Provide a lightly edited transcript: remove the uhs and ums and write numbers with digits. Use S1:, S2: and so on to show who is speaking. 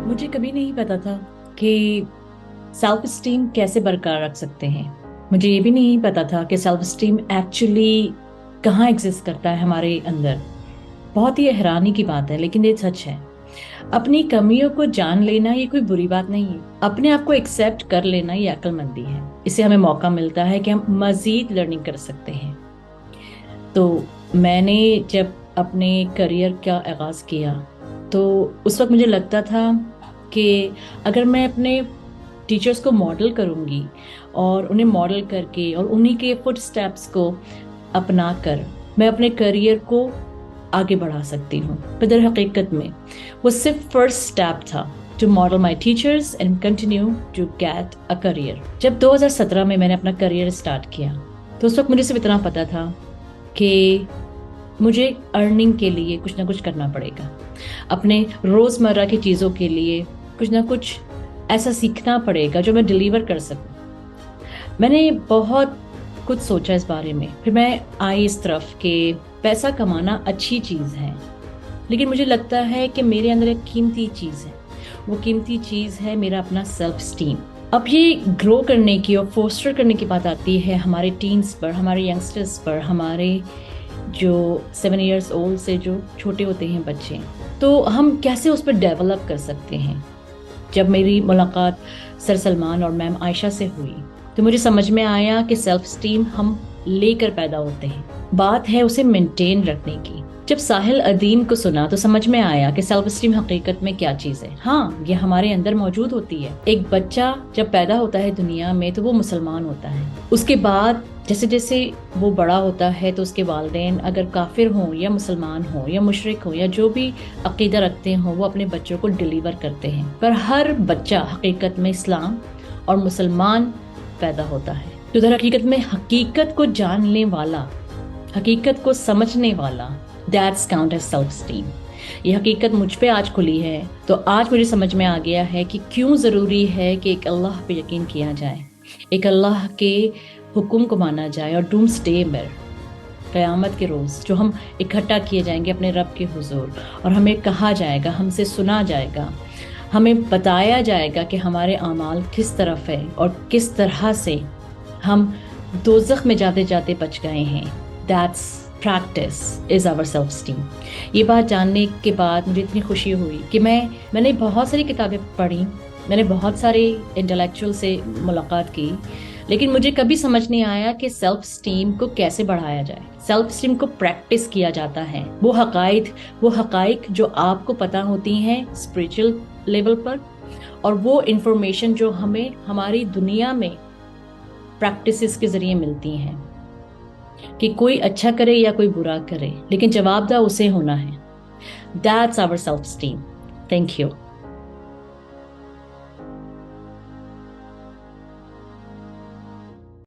S1: मुझे कभी नहीं पता था कि सेल्फ स्टीम कैसे बरकरार रख सकते हैं। मुझे ये भी नहीं पता था कि सेल्फ स्टीम एक्चुअली कहाँ एग्जिस्ट करता है हमारे अंदर। बहुत ही हैरानी की बात है, लेकिन ये सच है। अपनी कमियों को जान लेना ये कोई बुरी बात नहीं है। अपने आप को एक्सेप्ट कर लेना ये अक्लमंदी है। इससे हमें मौका मिलता है कि हम मजीद लर्निंग कर सकते हैं। तो मैंने जब अपने करियर का आगाज़ किया तो उस वक्त मुझे लगता था कि अगर मैं अपने टीचर्स को मॉडल करूंगी और उन्हें मॉडल करके और उन्हीं के फुट स्टेप्स को अपना कर मैं अपने करियर को आगे बढ़ा सकती हूँ। पर दर हकीकत में वो सिर्फ फर्स्ट स्टेप था to model my teachers and continue to get a career. जब 2017 में मैंने अपना करियर स्टार्ट किया तो उस वक्त मुझे सिर्फ इतना पता था कि मुझे अर्निंग के लिए कुछ ना कुछ करना पड़ेगा। अपने रोज़मर्रा की चीज़ों के लिए कुछ ना कुछ ऐसा सीखना पड़ेगा जो मैं डिलीवर कर सकूं। मैंने बहुत कुछ सोचा इस बारे में, फिर मैं आई इस तरफ कि पैसा कमाना अच्छी चीज़ है, लेकिन मुझे लगता है कि मेरे अंदर एक कीमती चीज़ है। वो कीमती चीज़ है मेरा अपना सेल्फ स्टीम। अब ये ग्रो करने की और फोस्टर करने की बात आती है हमारे टीन्स पर, हमारे यंगस्टर्स पर, हमारे जो 7 इयर्स ओल्ड से जो छोटे होते हैं बच्चे, तो हम कैसे उस पर डेवलप कर सकते हैं। जब मेरी मुलाकात सर सलमान और मैम आयशा से हुई तो मुझे समझ में आया कि सेल्फ स्टीम हम लेकर पैदा होते हैं, बात है उसे मेंटेन रखने की। जब साहिल अदीम को सुना तो समझ में आया कि सेल्फ स्टीम हकीकत में क्या चीज़ है। हाँ, ये हमारे अंदर मौजूद होती है। एक बच्चा जब पैदा होता है दुनिया में तो वो मुसलमान होता है। उसके बाद जैसे जैसे वो बड़ा होता है तो उसके वालिदैन अगर काफिर हों या मुसलमान हों या मुशरिक हों या जो भी अकीदा रखते हों, वो अपने बच्चों को डिलीवर करते हैं। पर हर बच्चा हकीकत में इस्लाम और मुसलमान पैदा होता है। तो दर हकीकत में हकीकत को जानने वाला, हकीकत को समझने वाला, that's count as self esteem. ये हकीकत मुझ पे आज खुली है तो आज मुझे समझ में आ गया है कि क्यों ज़रूरी है कि एक अल्लाह पे यकीन किया जाए, एक अल्लाह के हुक्म को माना जाए। और डूम्सडे में, क़यामत के रोज़ जो हम इकट्ठा किए जाएंगे अपने रब के हुजूर, और हमें कहा जाएगा, हमसे सुना जाएगा, हमें बताया जाएगा कि हमारे आमाल किस तरफ है और किस तरह से हम दोज़ख में जाते जाते बच गए हैं। That's practice is our self esteem. ये बात जानने के बाद मुझे इतनी खुशी हुई कि मैंने बहुत सारी किताबें पढ़ी, मैंने बहुत सारे इंटेलेक्चुअल से मुलाकात की, लेकिन मुझे कभी समझ नहीं आया कि सेल्फ स्टीम को कैसे बढ़ाया जाए। सेल्फ स्टीम को प्रैक्टिस किया जाता है। वो हकाइक जो आपको पता होती हैं स्पिरिचुअल लेवल पर, और वो इंफॉर्मेशन जो हमें हमारी दुनिया में प्रैक्टिसेस के जरिए मिलती हैं कि कोई अच्छा करे या कोई बुरा करे, लेकिन जवाबदेह उसे होना है। That's our self esteem. Thank you.